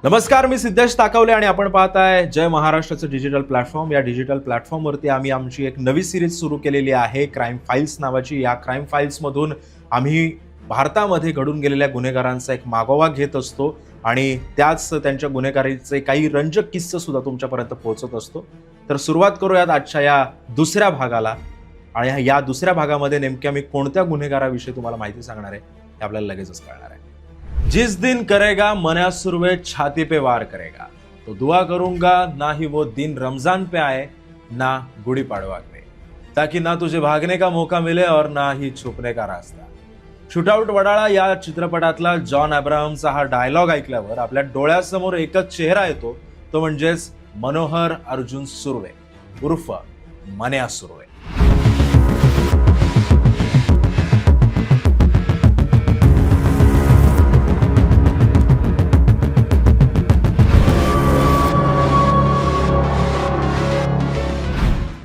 नमस्कार, मी सिद्धेश ताकवले आणि आपण पाहताय जय महाराष्ट्राचं डिजिटल प्लॅटफॉर्म. या डिजिटल प्लॅटफॉर्मवरती आम्ही आमची एक नवी सिरीज सुरू केलेली आहे, क्राईम फाईल्स नावाची. या क्राईम फाईल्समधून आम्ही भारतामध्ये घडून गेलेल्या गुन्हेगारांचा एक मागोवा घेत असतो आणि त्याच त्यांच्या गुन्हेगारीचे काही रंजक किस्से सुद्धा तुमच्यापर्यंत पोहोचत असतो. तर सुरुवात करूयात आजच्या या दुसऱ्या भागाला. आणि या दुसऱ्या भागामध्ये नेमक्या मी कोणत्या गुन्हेगाराविषयी तुम्हाला माहिती सांगणार आहे हे आपल्याला लगेचच कळणार आहे. जिस दिन करेगा मना सुरवे छाती पे वार करेगा, तो दुआ करूंगा ना ही वो दिन रमजान पे आए ना गुड़ी पाड़वा पे, ताकि ना तुझे भागने का मौका मिले और ना ही छुपने का रास्ता. शूटआउट वडाळा या चित्रपटातला जॉन अब्राहमचा हा डायलॉग ऐकल्यावर आपल्या डोळ्यासमोर एकच चेहरा येतो, तो म्हणजेच मनोहर अर्जुन सुर्वे उर्फ मन्या सुर्वे.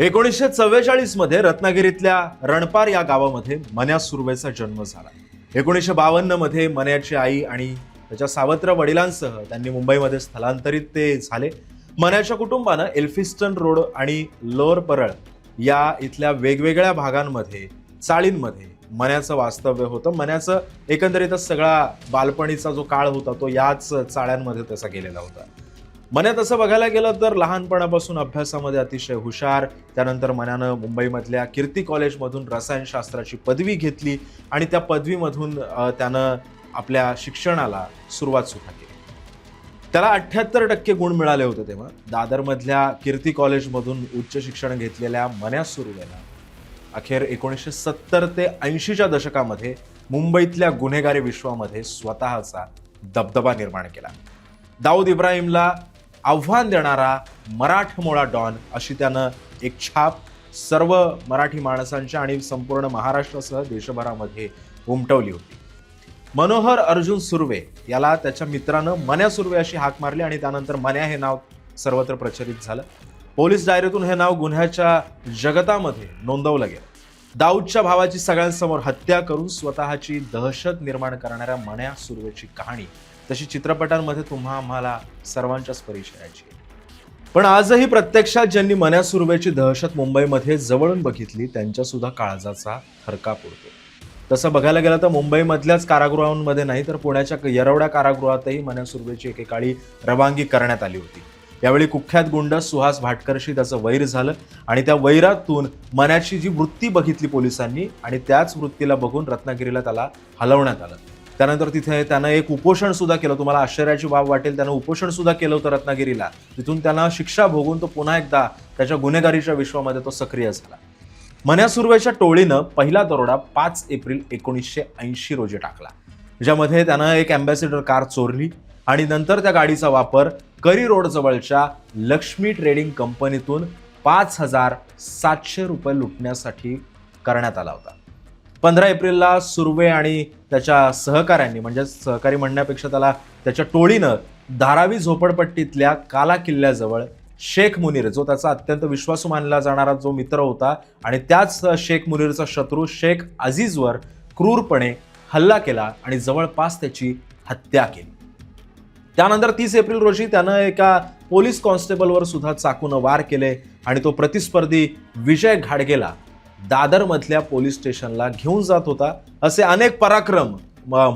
एकोणीसशे 44 मध्ये रत्नागिरीतल्या रणपार या गावामध्ये मन्या सुर्वेचा जन्म झाला. 1952 मध्ये मन्याची आई आणि त्याच्या सावत्र वडिलांसह त्यांनी मुंबईमध्ये स्थलांतरित ते झाले. मन्याच्या कुटुंबानं एल्फिस्टन रोड आणि लोअर परळ या इथल्या वेगवेगळ्या भागांमध्ये चाळींमध्ये मन्याचं वास्तव्य होतं. मन्याचं एकंदरीतच सगळा बालपणीचा जो काळ होता तो याच चाळ्यांमध्ये त्याचा गेलेला होता. मन्या तसं बघायला गेलं तर लहानपणापासून अभ्यासामध्ये अतिशय हुशार. त्यानंतर मन्यानं मुंबईमधल्या कीर्ती कॉलेजमधून रसायनशास्त्राची पदवी घेतली आणि त्या पदवीमधून त्यानं आपल्या शिक्षणाला सुरुवात सुद्धा केली. त्याला 78% गुण मिळाले होते. तेव्हा दादरमधल्या कीर्ती कॉलेजमधून उच्च शिक्षण घेतलेल्या मन्या सुर्वेला अखेर 1970 ते 80च्या दशकामध्ये मुंबईतल्या गुन्हेगारी विश्वामध्ये स्वतःचा दबदबा निर्माण केला. दाऊद इब्राहिमला आव्हान देणारा मराठमोळा डॉन अशी त्यानं एक छाप सर्व मराठी माणसांच्या आणि संपूर्ण महाराष्ट्रासह देशभरामध्ये उमटवली होती. मनोहर अर्जुन सुर्वे याला त्याच्या मित्रानं मन्या सुर्वे अशी हाक मारली आणि त्यानंतर मन्या हे नाव सर्वत्र प्रचलित झालं. पोलीस डायरीतून हे नाव गुन्ह्याच्या जगतामध्ये नोंदवलं गेलं. दाऊदच्या भावाची सगळ्यांसमोर हत्या करून स्वतःची दहशत निर्माण करणाऱ्या मन्या सुर्वेची कहाणी तशी चित्रपटांमध्ये आम्हाला सर्वांच्याच परिचयाची. पण आजही प्रत्यक्षात ज्यांनी मन्या सुर्वेची दहशत मुंबईमध्ये जवळून बघितली त्यांच्या सुद्धा काळजाचा थरकाप उडतो. तसं बघायला गेलं तर मुंबईमधल्याच कारागृहांमध्ये नाही तर पुण्याच्या येरवडा कारागृहातही मन्या सुर्वेची एकेकाळी रवानगी करण्यात आली होती. यावेळी कुख्यात गुंड सुहास भाटकरशी त्याचं वैर झालं आणि त्या वैरातून मन्याची जी वृत्ती बघितली पोलिसांनी आणि त्याच वृत्तीला बघून रत्नागिरीला त्याला हलवण्यात आलं. त्यानंतर तिथे त्यानं एक उपोषण सुद्धा केलं. तुम्हाला आश्चर्याची बाब वाटेल, त्यानं उपोषण सुद्धा केलं होतं रत्नागिरीला. तिथून त्यांना शिक्षा भोगून तो पुन्हा एकदा त्याच्या गुन्हेगारीच्या विश्वामध्ये तो सक्रिय झाला. मन्या सुर्वेच्या टोळीनं पहिला दरोडा 5 एप्रिल 1980 रोजी टाकला, ज्यामध्ये त्यानं एक अँबॅसिडर कार चोरली आणि नंतर त्या गाडीचा वापर करी रोड जवळच्या लक्ष्मी ट्रेडिंग कंपनीतून 5,700 रुपये लुटण्यासाठी करण्यात आला होता. 15 एप्रिलला सुर्वे आणि त्याच्या सहकाऱ्यांनी, म्हणजे सहकारी म्हणण्यापेक्षा त्याच्या टोळीनं धारावी झोपडपट्टीतल्या काला किल्ल्याजवळ शेख मुनीर, जो त्याचा अत्यंत विश्वासू मानला जाणारा जो मित्र होता आणि त्याच शेख मुनीरचा शत्रू शेख अजीजवर क्रूरपणे हल्ला केला आणि जवळपास त्याची हत्या केली. त्यानंतर 30 एप्रिल रोजी त्यानं एका पोलीस कॉन्स्टेबलवर सुद्धा चाकूनं वार केले आणि तो प्रतिस्पर्धी विजय घाडगेला दादरमधल्या पोलीस स्टेशनला घेऊन जात होता. असे अनेक पराक्रम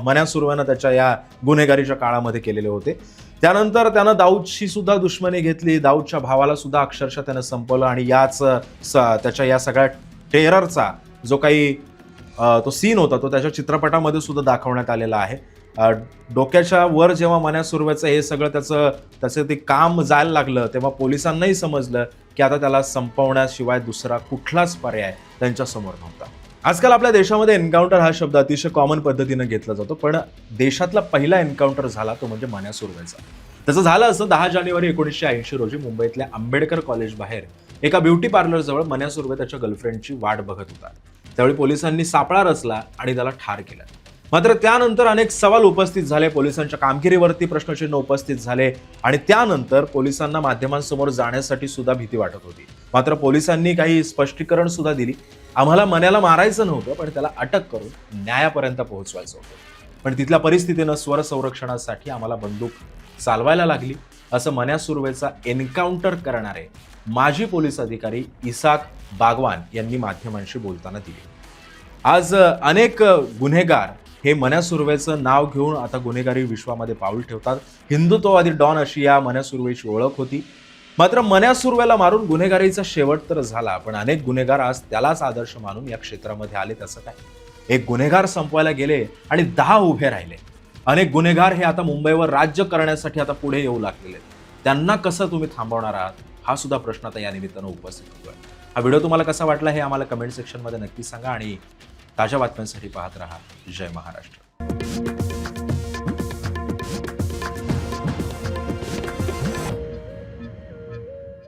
मन्या सुर्वेनं त्याच्या या गुन्हेगारीच्या काळामध्ये केलेले होते. त्यानंतर त्यानं दाऊदशी सुद्धा दुश्मनी घेतली. दाऊदच्या भावाला सुद्धा अक्षरशः त्यानं संपवलं आणि याच त्याच्या या सगळ्या टेररचा जो काही तो सीन होता तो त्याच्या चित्रपटामध्ये सुद्धा दाखवण्यात आलेला आहे. डोक्याच्या वर जेव्हा मन्या सुर्वेचं हे सगळं त्याचं ते काम जायला लागलं तेव्हा पोलिसांनाही समजलं की आता त्याला संपवण्याशिवाय दुसरा कुठलाच पर्याय त्यांच्यासमोर नव्हता. आजकाल आपल्या देशामध्ये एन्काउंटर हा शब्द अतिशय कॉमन पद्धतीनं घेतला जातो, पण देशातला पहिला एन्काउंटर झाला तो म्हणजे मन्या सुर्वेचा. त्याचं झालं असं 10 जानेवारी 1980 रोजी मुंबईतल्या आंबेडकर कॉलेज बाहेर एका ब्युटी पार्लरजवळ मन्या सुर्वे त्याच्या गर्लफ्रेंडची वाट बघत होता. त्यावेळी पोलिसांनी सापळा रचला आणि त्याला ठार केलं. मात्र त्यानंतर अनेक सवाल उपस्थित झाले, पोलिसांच्या कामगिरीवरती प्रश्नचिन्ह उपस्थित झाले आणि त्यानंतर पोलिसांना माध्यमांसमोर जाण्यासाठी सुद्धा भीती वाटत होती. मात्र पोलिसांनी काही स्पष्टीकरण सुद्धा दिली. आम्हाला मन्याला मारायचं नव्हतं, पण त्याला अटक करून न्यायापर्यंत पोहोचवायचं होतं. पण तिथल्या परिस्थितीनं स्वर संरक्षणासाठी आम्हाला बंदूक चालवायला लागली, असं मन्या सुर्वेचा एन्काउंटर करणारे माजी पोलीस अधिकारी इसाक बागवान यांनी माध्यमांशी बोलताना दिली. आज अनेक गुन्हेगार हे मन्या सुर्वेचं नाव घेऊन आता गुन्हेगारी विश्वामध्ये पाऊल ठेवतात. हिंदुत्ववादी डॉन अशी या मन्या सुर्वेची ओळख होती. मात्र मन्या सुर्वेला मारून गुन्हेगारीचा शेवट तर झाला, पण अनेक गुन्हेगार आज त्यालाच आदर्श मानून या क्षेत्रामध्ये आले. तसं काय, एक गुन्हेगार संपवायला गेले आणि 10 उभे राहिले. अनेक गुन्हेगार हे आता मुंबईवर राज्य करण्यासाठी आता पुढे येऊ लागलेले. त्यांना कसं तुम्ही थांबवणार आहात, हा सुद्धा प्रश्न आता या निमित्तानं उपस्थित होतोय. हा व्हिडिओ तुम्हाला कसा वाटला हे आम्हाला कमेंट सेक्शनमध्ये नक्की सांगा आणि ताज्या बातम्यांसाठी पाहत रहा जय महाराष्ट्र.